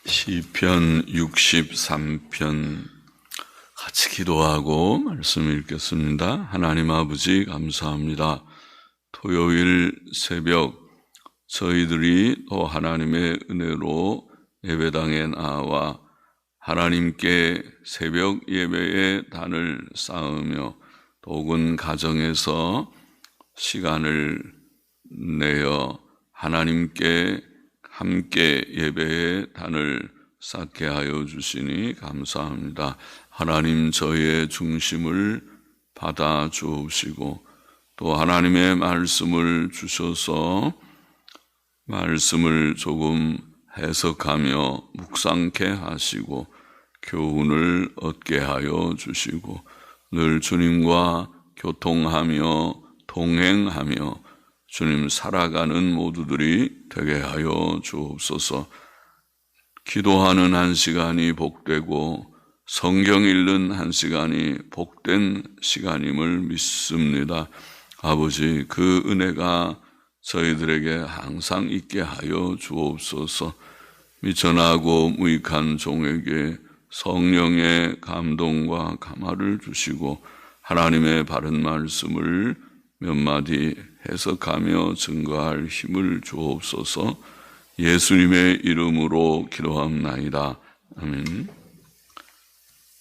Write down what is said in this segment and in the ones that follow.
시편 63편 같이 기도하고 말씀 읽겠습니다. 하나님 아버지 감사합니다. 토요일 새벽 저희들이 또 하나님의 은혜로 예배당에 나와 하나님께 새벽 예배의 단을 쌓으며 혹은 가정에서 시간을 내어 하나님께 함께 예배의 단을 쌓게 하여 주시니 감사합니다. 하나님 저희의 중심을 받아 주옵시고 또 하나님의 말씀을 주셔서 말씀을 조금 해석하며 묵상케 하시고 교훈을 얻게 하여 주시고 늘 주님과 교통하며 동행하며 주님 살아가는 모두들이 되게 하여 주옵소서. 기도하는 한 시간이 복되고 성경 읽는 한 시간이 복된 시간임을 믿습니다. 아버지, 그 은혜가 저희들에게 항상 있게 하여 주옵소서. 미천하고 무익한 종에게 성령의 감동과 감화를 주시고 하나님의 바른 말씀을 몇 마디 해석하며 증거할 힘을 주옵소서. 예수님의 이름으로 기도합나이다. 아멘.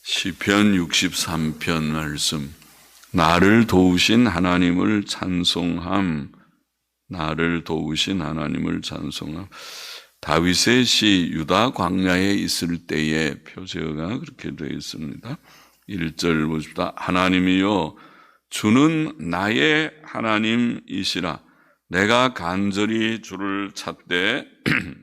시편 63편 말씀. 나를 도우신 하나님을 찬송함. 나를 도우신 하나님을 찬송함. 다윗의 시 유다 광야에 있을 때의 표제어가 그렇게 되어 있습니다. 1절 보십시다. 하나님이여 주는 나의 하나님이시라. 내가 간절히 주를 찾되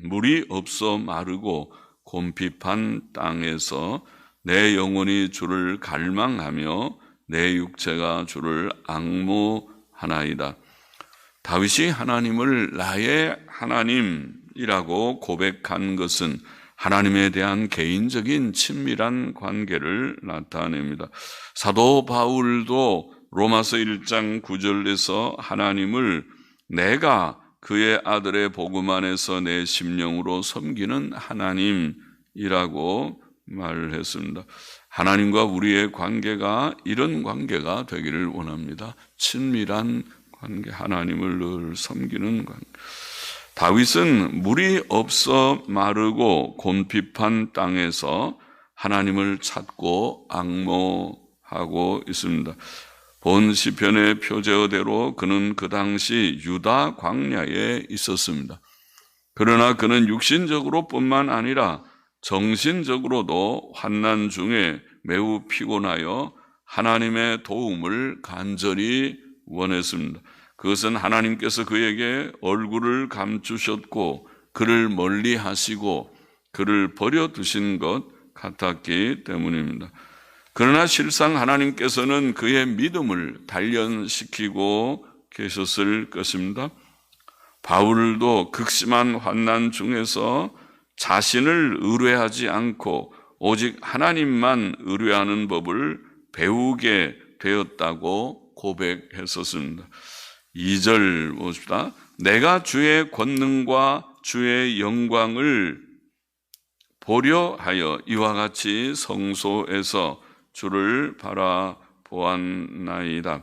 물이 없어 마르고 곰핍한 땅에서 내 영혼이 주를 갈망하며 내 육체가 주를 앙모하나이다. 다윗이 하나님을 나의 하나님이라고 고백한 것은 하나님에 대한 개인적인 친밀한 관계를 나타냅니다. 사도 바울도 로마서 1장 9절에서 하나님을 내가 그의 아들의 복음 안에서 내 심령으로 섬기는 하나님이라고 말을 했습니다. 하나님과 우리의 관계가 이런 관계가 되기를 원합니다. 친밀한 관계, 하나님을 늘 섬기는 관계. 다윗은 물이 없어 마르고 곤핍한 땅에서 하나님을 찾고 앙모하고 있습니다. 본 시편의 표제어대로 그는 그 당시 유다 광야에 있었습니다. 그러나 그는 육신적으로 뿐만 아니라 정신적으로도 환난 중에 매우 피곤하여 하나님의 도움을 간절히 원했습니다. 그것은 하나님께서 그에게 얼굴을 감추셨고 그를 멀리 하시고 그를 버려두신 것 같았기 때문입니다. 그러나 실상 하나님께서는 그의 믿음을 단련시키고 계셨을 것입니다. 바울도 극심한 환난 중에서 자신을 의뢰하지 않고 오직 하나님만 의뢰하는 법을 배우게 되었다고 고백했었습니다. 2절 봅시다. 내가 주의 권능과 주의 영광을 보려 하여 이와 같이 성소에서 주를 바라보았나이다.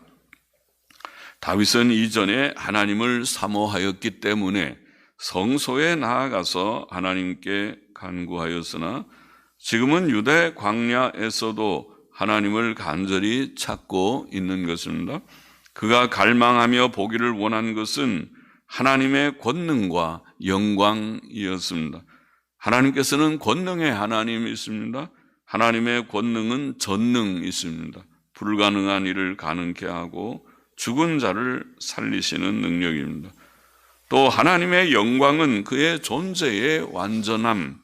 다윗은 이전에 하나님을 사모하였기 때문에 성소에 나아가서 하나님께 간구하였으나 지금은 유대 광야에서도 하나님을 간절히 찾고 있는 것입니다. 그가 갈망하며 보기를 원한 것은 하나님의 권능과 영광이었습니다. 하나님께서는 권능의 하나님이십니다. 하나님의 권능은 전능이십니다. 불가능한 일을 가능케 하고 죽은 자를 살리시는 능력입니다. 또 하나님의 영광은 그의 존재의 완전함,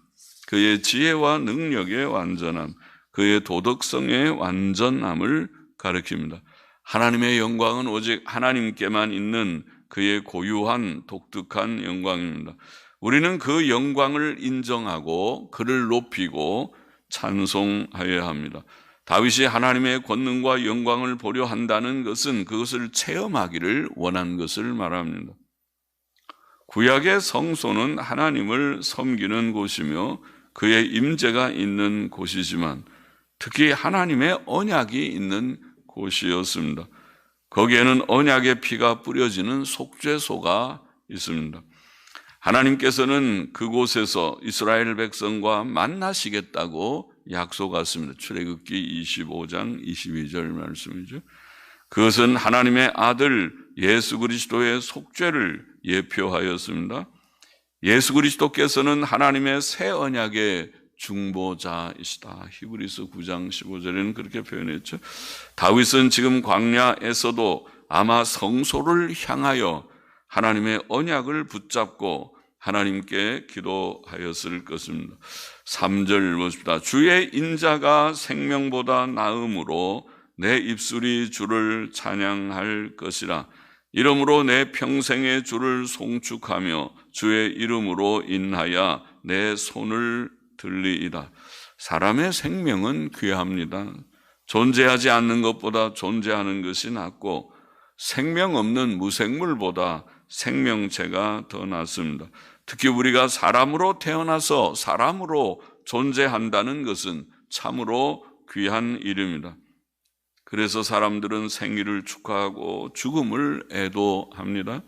그의 지혜와 능력의 완전함, 그의 도덕성의 완전함을 가리킵니다. 하나님의 영광은 오직 하나님께만 있는 그의 고유한 독특한 영광입니다. 우리는 그 영광을 인정하고 그를 높이고 찬송하여야 합니다. 다윗이 하나님의 권능과 영광을 보려 한다는 것은 그것을 체험하기를 원한 것을 말합니다. 구약의 성소는 하나님을 섬기는 곳이며 그의 임재가 있는 곳이지만 특히 하나님의 언약이 있는 곳이었습니다. 거기에는 언약의 피가 뿌려지는 속죄소가 있습니다. 하나님께서는 그곳에서 이스라엘 백성과 만나시겠다고 약속하셨습니다. 출애굽기 25장 22절 말씀이죠. 그것은 하나님의 아들 예수 그리스도의 속죄를 예표하였습니다. 예수 그리스도께서는 하나님의 새 언약의 중보자이시다. 히브리서 9장 15절에는 그렇게 표현했죠. 다윗은 지금 광야에서도 아마 성소를 향하여 하나님의 언약을 붙잡고 하나님께 기도하였을 것입니다. 3절 보십시다. 주의 인자가 생명보다 나음으로 내 입술이 주를 찬양할 것이라. 이러므로 내 평생의 주를 송축하며 주의 이름으로 인하여 내 손을 들리이다. 사람의 생명은 귀합니다. 존재하지 않는 것보다 존재하는 것이 낫고 생명 없는 무생물보다 생명체가 더 낫습니다. 특히 우리가 사람으로 태어나서 사람으로 존재한다는 것은 참으로 귀한 일입니다. 그래서 사람들은 생일을 축하하고 죽음을 애도합니다.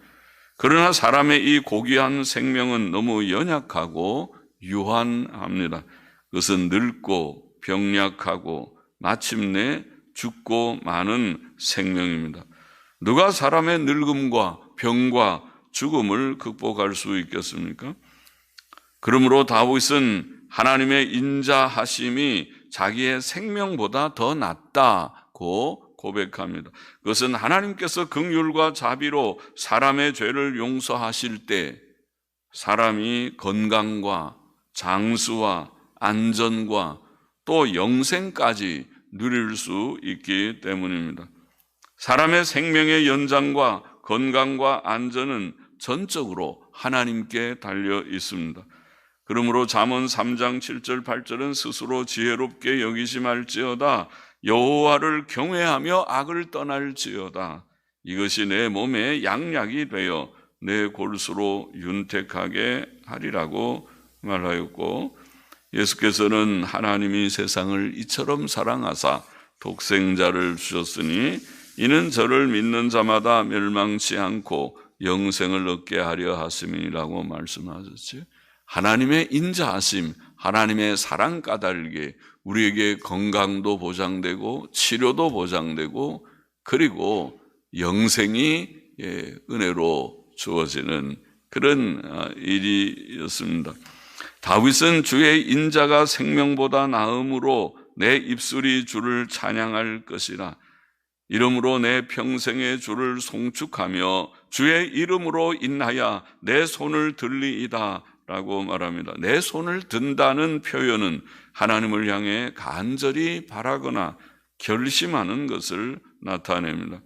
그러나 사람의 이 고귀한 생명은 너무 연약하고 유한합니다. 그것은 늙고 병약하고 마침내 죽고 마는 생명입니다. 누가 사람의 늙음과 병과 죽음을 극복할 수 있겠습니까? 그러므로 다윗은 하나님의 인자하심이 자기의 생명보다 더 낫다고 고백합니다. 그것은 하나님께서 긍휼과 자비로 사람의 죄를 용서하실 때 사람이 건강과 장수와 안전과 또 영생까지 누릴 수 있기 때문입니다. 사람의 생명의 연장과 건강과 안전은 전적으로 하나님께 달려 있습니다. 그러므로 잠언 3장 7절 8절은 스스로 지혜롭게 여기지 말지어다. 여호와를 경외하며 악을 떠날지어다. 이것이 내 몸에 양약이 되어 내 골수로 윤택하게 하리라고 말하였고, 예수께서는 하나님이 세상을 이처럼 사랑하사 독생자를 주셨으니 이는 저를 믿는 자마다 멸망치 않고 영생을 얻게 하려 하심이라고 말씀하셨죠. 하나님의 인자하심, 하나님의 사랑 까닭에 우리에게 건강도 보장되고 치료도 보장되고 그리고 영생이 은혜로 주어지는 그런 일이었습니다. 다윗은 주의 인자가 생명보다 나음으로 내 입술이 주를 찬양할 것이라. 이름으로 내 평생의 주를 송축하며 주의 이름으로 인하여 내 손을 들리이다 라고 말합니다. 내 손을 든다는 표현은 하나님을 향해 간절히 바라거나 결심하는 것을 나타냅니다.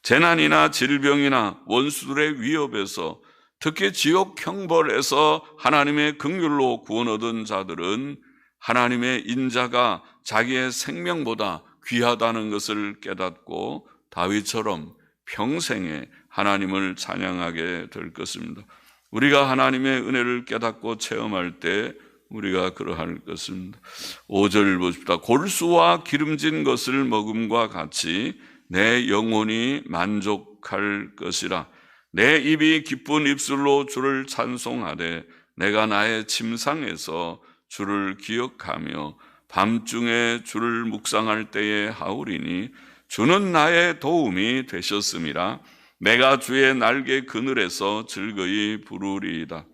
재난이나 질병이나 원수들의 위협에서 특히 지옥 형벌에서 하나님의 긍휼로 구원 얻은 자들은 하나님의 인자가 자기의 생명보다 귀하다는 것을 깨닫고 다윗처럼 평생에 하나님을 찬양하게 될 것입니다. 우리가 하나님의 은혜를 깨닫고 체험할 때 우리가 그러할 것입니다. 5절 보십시다. 골수와 기름진 것을 먹음과 같이 내 영혼이 만족할 것이라. 내 입이 기쁜 입술로 주를 찬송하되 내가 나의 침상에서 주를 기억하며 밤중에 주를 묵상할 때에 하오리니 주는 나의 도움이 되셨음이라. 내가 주의 날개 그늘에서 즐거이 부르리이다.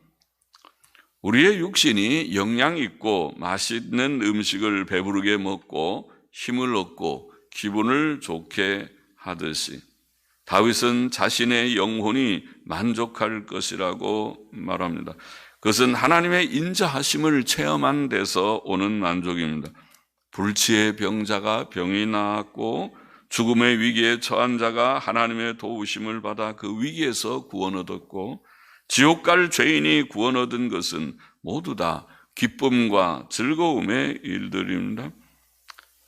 우리의 육신이 영양 있고 맛있는 음식을 배부르게 먹고 힘을 얻고 기분을 좋게 하듯이 다윗은 자신의 영혼이 만족할 것이라고 말합니다. 그것은 하나님의 인자하심을 체험한 데서 오는 만족입니다. 불치의 병자가 병이 나았고 죽음의 위기에 처한 자가 하나님의 도우심을 받아 그 위기에서 구원 얻었고 지옥 갈 죄인이 구원 얻은 것은 모두 다 기쁨과 즐거움의 일들입니다.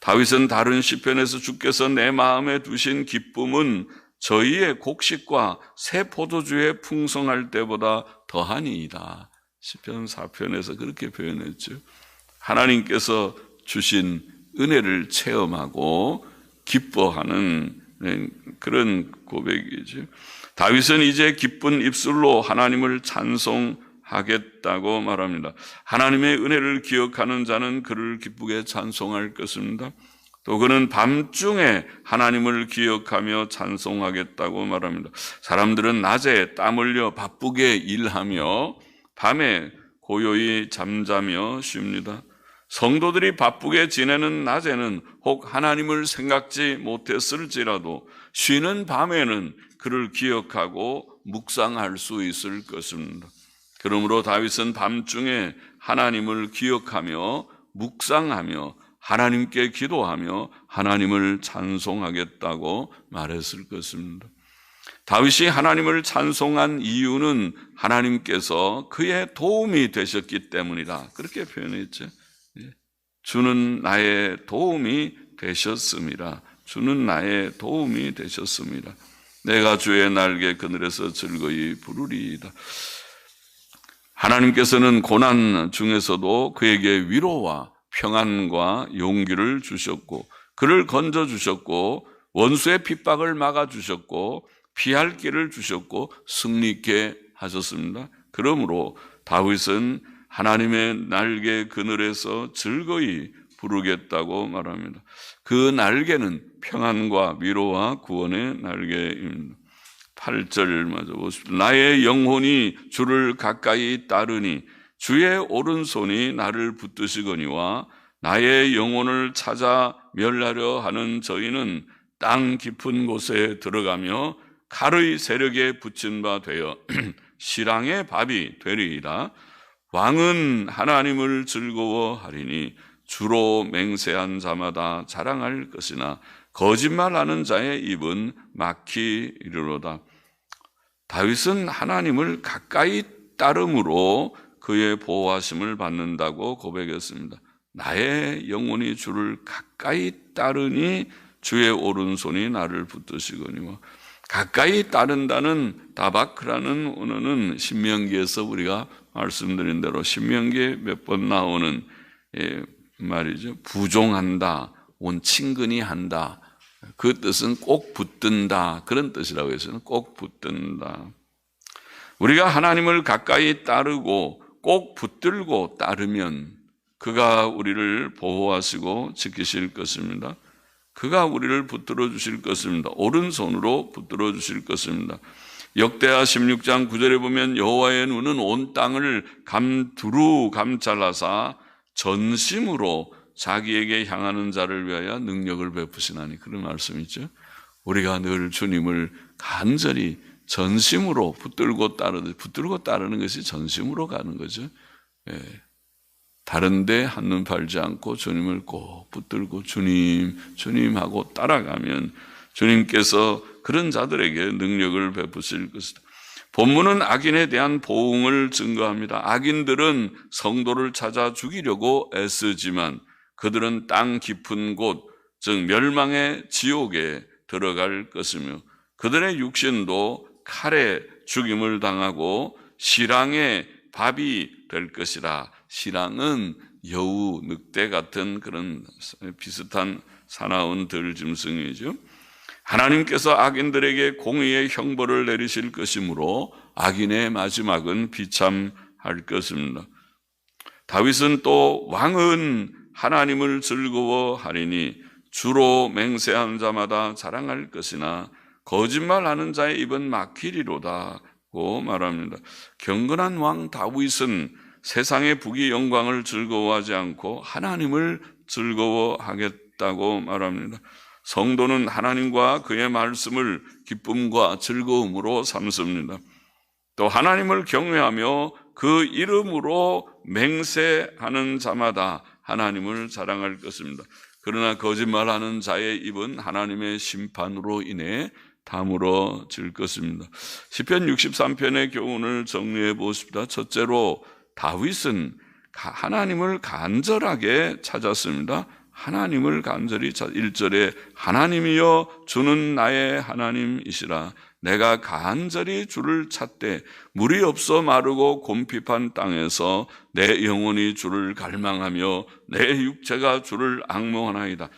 다윗은 다른 시편에서 주께서 내 마음에 두신 기쁨은 저희의 곡식과 새 포도주에 풍성할 때보다 더하니이다. 시편 4편에서 그렇게 표현했죠. 하나님께서 주신 은혜를 체험하고 기뻐하는 그런 고백이죠. 다윗은 이제 기쁜 입술로 하나님을 찬송하겠다고 말합니다. 하나님의 은혜를 기억하는 자는 그를 기쁘게 찬송할 것입니다. 또 그는 밤중에 하나님을 기억하며 찬송하겠다고 말합니다. 사람들은 낮에 땀 흘려 바쁘게 일하며 밤에 고요히 잠자며 쉽니다. 성도들이 바쁘게 지내는 낮에는 혹 하나님을 생각지 못했을지라도 쉬는 밤에는 그를 기억하고 묵상할 수 있을 것입니다. 그러므로 다윗은 밤중에 하나님을 기억하며 묵상하며 하나님께 기도하며 하나님을 찬송하겠다고 말했을 것입니다. 다윗이 하나님을 찬송한 이유는 하나님께서 그의 도움이 되셨기 때문이다. 그렇게 표현했죠. 주는 나의 도움이 되셨습니다. 주는 나의 도움이 되셨습니다. 내가 주의 날개 그늘에서 즐거이 부르리이다. 하나님께서는 고난 중에서도 그에게 위로와 평안과 용기를 주셨고 그를 건져주셨고 원수의 핍박을 막아주셨고 피할 길을 주셨고 승리 있게 하셨습니다. 그러므로 다윗은 하나님의 날개 그늘에서 즐거이 부르겠다고 말합니다. 그 날개는 평안과 위로와 구원의 날개입니다. 8절 맞아 보십시오. 나의 영혼이 주를 가까이 따르니 주의 오른손이 나를 붙드시거니와 나의 영혼을 찾아 멸하려 하는 저희는 땅 깊은 곳에 들어가며 칼의 세력에 붙인 바 되어 실랑의 밥이 되리이다. 왕은 하나님을 즐거워하리니 주로 맹세한 자마다 자랑할 것이나 거짓말하는 자의 입은 막히리로다. 다윗은 하나님을 가까이 따름으로 그의 보호하심을 받는다고 고백했습니다. 나의 영혼이 주를 가까이 따르니 주의 오른손이 나를 붙드시거니와 가까이 따른다는 다바크라는 언어는 신명기에서 우리가 말씀드린 대로 신명기에 몇 번 나오는 말이죠. 부종한다, 온친근히 한다. 그 뜻은 꼭 붙든다 그런 뜻이라고 해서는 꼭 붙든다. 우리가 하나님을 가까이 따르고 꼭 붙들고 따르면 그가 우리를 보호하시고 지키실 것입니다. 그가 우리를 붙들어 주실 것입니다. 오른손으로 붙들어 주실 것입니다. 역대하 16장 9절에 보면 여호와의 눈은 온 땅을 두루 감찰하사 전심으로 자기에게 향하는 자를 위하여 능력을 베푸시나니 그런 말씀이죠. 우리가 늘 주님을 간절히 전심으로 붙들고 따르는 것이 전심으로 가는 거죠. 예. 다른데 한눈 팔지 않고 주님을 꼭 붙들고 주님 하고 따라가면 주님께서 그런 자들에게 능력을 베푸실 것이다. 본문은 악인에 대한 보응을 증거합니다. 악인들은 성도를 찾아 죽이려고 애쓰지만 그들은 땅 깊은 곳, 즉 멸망의 지옥에 들어갈 것이며 그들의 육신도 칼에 죽임을 당하고 실랑의 밥이 될 것이라. 실랑은 여우, 늑대 같은 그런 비슷한 사나운 들짐승이죠. 하나님께서 악인들에게 공의의 형벌을 내리실 것이므로 악인의 마지막은 비참할 것입니다. 다윗은 또 왕은 하나님을 즐거워하리니 주로 맹세한 자마다 자랑할 것이나 거짓말하는 자의 입은 막히리로다고 말합니다. 경건한 왕 다윗은 세상의 부귀 영광을 즐거워하지 않고 하나님을 즐거워하겠다고 말합니다. 성도는 하나님과 그의 말씀을 기쁨과 즐거움으로 삼습니다. 또 하나님을 경외하며 그 이름으로 맹세하는 자마다 하나님을 자랑할 것입니다. 그러나 거짓말하는 자의 입은 하나님의 심판으로 인해 다물어질 것입니다. 시편 63편의 교훈을 정리해 보십시다. 첫째로 다윗은 하나님을 간절하게 찾았습니다. 하나님을 간절히 1절에 하나님이여 주는 나의 하나님이시라 내가 간절히 주를 찾되 물이 없어 마르고 곰핍한 땅에서 내 영혼이 주를 갈망하며 내 육체가 주를 앙모하나이다.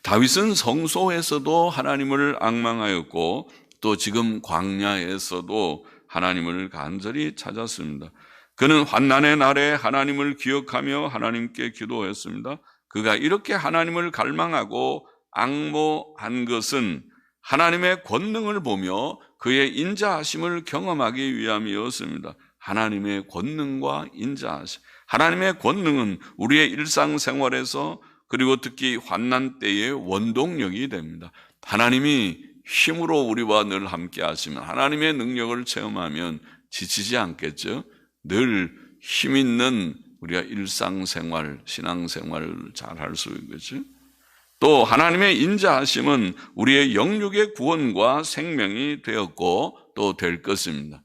다윗은 성소에서도 하나님을 앙망하였고 또 지금 광야에서도 하나님을 간절히 찾았습니다. 그는 환난의 날에 하나님을 기억하며 하나님께 기도했습니다. 그가 이렇게 하나님을 갈망하고 앙모한 것은 하나님의 권능을 보며 그의 인자하심을 경험하기 위함이었습니다. 하나님의 권능과 인자하심. 하나님의 권능은 우리의 일상생활에서 그리고 특히 환난 때의 원동력이 됩니다. 하나님이 힘으로 우리와 늘 함께 하시면, 하나님의 능력을 체험하면 지치지 않겠죠? 늘 힘 있는 우리가 일상생활, 신앙생활을 잘 할 수 있겠죠? 또 하나님의 인자하심은 우리의 영육의 구원과 생명이 되었고 또 될 것입니다.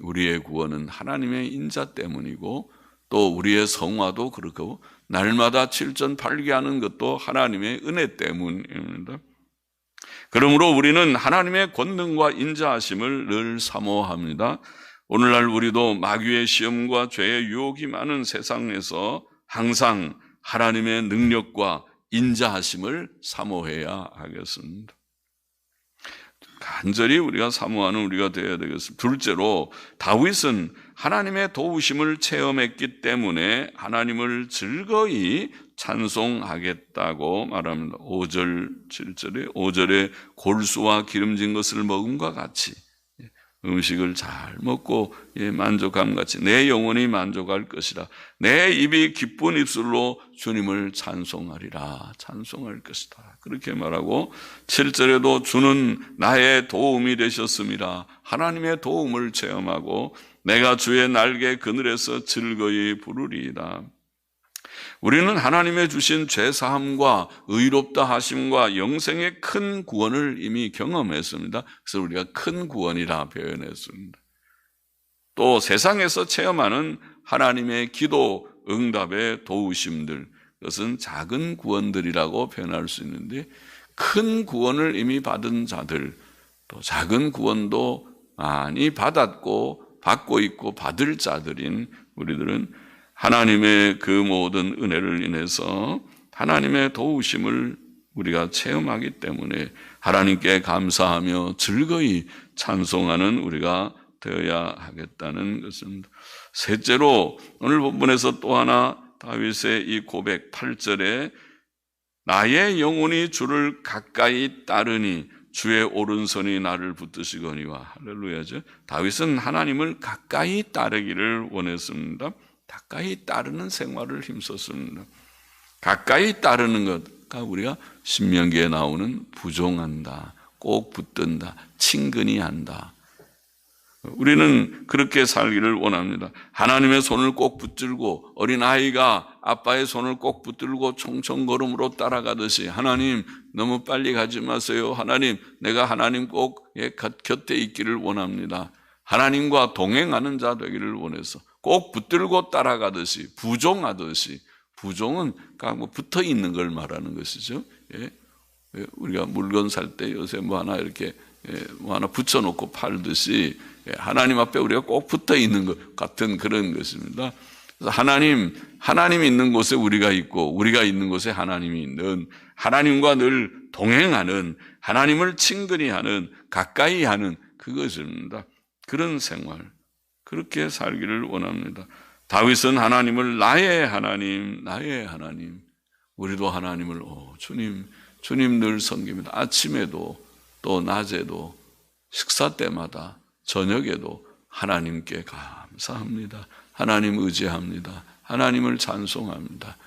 우리의 구원은 하나님의 인자 때문이고 또 우리의 성화도 그렇고 날마다 칠전팔기하는 것도 하나님의 은혜 때문입니다. 그러므로 우리는 하나님의 권능과 인자하심을 늘 사모합니다. 오늘날 우리도 마귀의 시험과 죄의 유혹이 많은 세상에서 항상 하나님의 능력과 인자하심을 사모해야 하겠습니다. 간절히 우리가 사모하는 우리가 되어야 되겠습니다. 둘째로 다윗은 하나님의 도우심을 체험했기 때문에 하나님을 즐거이 찬송하겠다고 말합니다. 5절, 7절에 5절에 골수와 기름진 것을 먹음과 같이 음식을 잘 먹고 만족함 같이 내 영혼이 만족할 것이라. 내 입이 기쁜 입술로 주님을 찬송하리라. 찬송할 것이다. 그렇게 말하고 7절에도 주는 나의 도움이 되셨음이라. 하나님의 도움을 체험하고 내가 주의 날개 그늘에서 즐거이 부르리이다. 우리는 하나님의 주신 죄사함과 의롭다 하심과 영생의 큰 구원을 이미 경험했습니다. 그래서 우리가 큰 구원이라 표현했습니다. 또 세상에서 체험하는 하나님의 기도 응답의 도우심들, 그것은 작은 구원들이라고 표현할 수 있는데 큰 구원을 이미 받은 자들, 또 작은 구원도 많이 받았고 받고 있고 받을 자들인 우리들은 하나님의 그 모든 은혜를 인해서 하나님의 도우심을 우리가 체험하기 때문에 하나님께 감사하며 즐거이 찬송하는 우리가 되어야 하겠다는 것입니다. 셋째로 오늘 본문에서 또 하나 다윗의 이 고백 8절에 나의 영혼이 주를 가까이 따르니 주의 오른손이 나를 붙드시거니와. 할렐루야죠. 다윗은 하나님을 가까이 따르기를 원했습니다. 가까이 따르는 생활을 힘썼습니다. 가까이 따르는 것과 우리가 신명기에 나오는 부종한다, 꼭 붙든다, 친근히 한다. 우리는 그렇게 살기를 원합니다. 하나님의 손을 꼭 붙들고 어린아이가 아빠의 손을 꼭 붙들고 총총걸음으로 따라가듯이 하나님 너무 빨리 가지 마세요. 하나님 내가 하나님 꼭 곁에 있기를 원합니다. 하나님과 동행하는 자 되기를 원해서 꼭 붙들고 따라가듯이 부종하듯이, 부종은 뭐 붙어 있는 걸 말하는 것이죠. 우리가 물건 살 때 요새 뭐 하나 이렇게 뭐 하나 붙여놓고 팔듯이 하나님 앞에 우리가 꼭 붙어 있는 것 같은 그런 것입니다. 그래서 하나님이 있는 곳에 우리가 있고 우리가 있는 곳에 하나님이 있는, 하나님과 늘 동행하는, 하나님을 친근히 하는, 가까이 하는 그것입니다. 그런 생활, 그렇게 살기를 원합니다. 다윗은 하나님을 나의 하나님, 나의 하나님, 우리도 하나님을 주님 늘 섬깁니다. 아침에도 또 낮에도 식사 때마다 저녁에도 하나님께 감사합니다. 하나님 의지합니다. 하나님을 찬송합니다.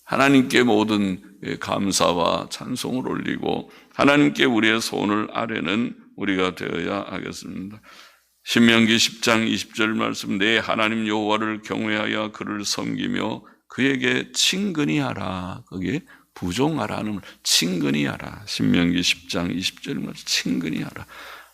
하나님께 모든 감사와 찬송을 올리고 하나님께 우리의 손을 아뢰는 우리가 되어야 하겠습니다. 신명기 10장 20절 말씀, 내 하나님 여호와를 경외하여 그를 섬기며 그에게 친근히 하라. 거기에 부종하라는 친근히 하라. 신명기 10장 20절 말씀, 친근히 하라.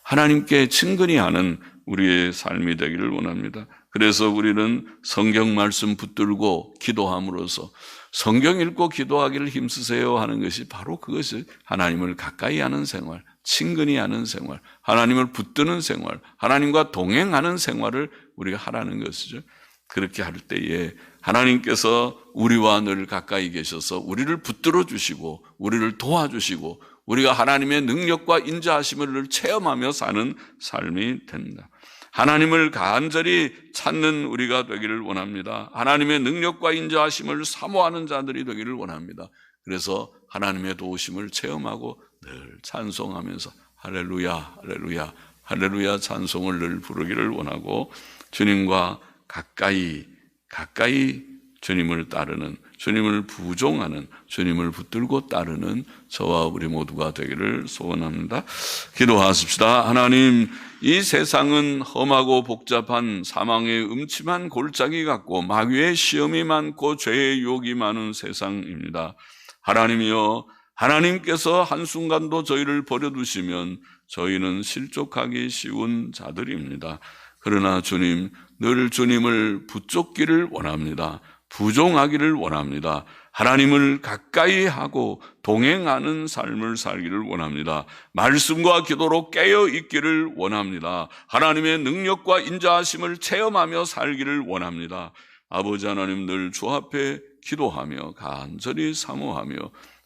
하나님께 친근히 하는 우리의 삶이 되기를 원합니다. 그래서 우리는 성경 말씀 붙들고 기도함으로써 성경 읽고 기도하기를 힘쓰세요 하는 것이 바로 그것이 하나님을 가까이 하는 생활, 친근히 하는 생활, 하나님을 붙드는 생활, 하나님과 동행하는 생활을 우리가 하라는 것이죠. 그렇게 할 때에 하나님께서 우리와 늘 가까이 계셔서 우리를 붙들어 주시고 우리를 도와주시고 우리가 하나님의 능력과 인자하심을 늘 체험하며 사는 삶이 된다. 하나님을 간절히 찾는 우리가 되기를 원합니다. 하나님의 능력과 인자하심을 사모하는 자들이 되기를 원합니다. 그래서 하나님의 도우심을 체험하고 늘 찬송하면서 할렐루야, 할렐루야, 할렐루야 찬송을 늘 부르기를 원하고 주님과 가까이 주님을 따르는, 주님을 부종하는, 주님을 붙들고 따르는 저와 우리 모두가 되기를 소원합니다. 기도하십시다. 하나님, 이 세상은 험하고 복잡한 사망의 음침한 골짜기 같고 마귀의 시험이 많고 죄의 유혹이 많은 세상입니다. 하나님이여, 하나님께서 한순간도 저희를 버려두시면 저희는 실족하기 쉬운 자들입니다. 그러나 주님, 늘 주님을 붙잡기를 원합니다. 부종하기를 원합니다. 하나님을 가까이 하고 동행하는 삶을 살기를 원합니다. 말씀과 기도로 깨어 있기를 원합니다. 하나님의 능력과 인자하심을 체험하며 살기를 원합니다. 아버지 하나님, 늘 주 앞에 기도하며 간절히 사모하며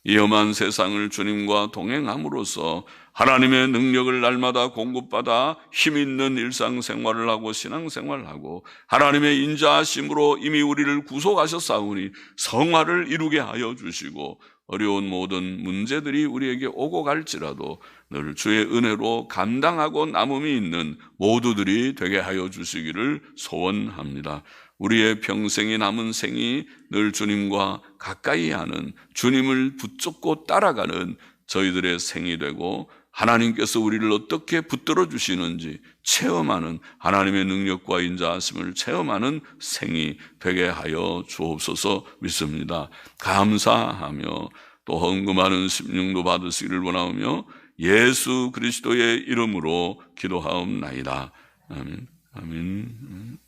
이 험한 세상을 주님과 동행함으로써 하나님의 능력을 날마다 공급받아 힘있는 일상생활을 하고 신앙생활을 하고 하나님의 인자하심으로 이미 우리를 구속하셨사오니 성화를 이루게 하여 주시고 어려운 모든 문제들이 우리에게 오고 갈지라도 늘 주의 은혜로 감당하고 남음이 있는 모두들이 되게 하여 주시기를 소원합니다. 우리의 평생이 남은 생이 늘 주님과 가까이 하는, 주님을 붙잡고 따라가는 저희들의 생이 되고 하나님께서 우리를 어떻게 붙들어 주시는지 체험하는, 하나님의 능력과 인자하심을 체험하는 생이 되게 하여 주옵소서 믿습니다. 감사하며 또 헌금하는 심령도 받으시기를 원하오며 예수 그리스도의 이름으로 기도하옵나이다. 아멘. 아멘.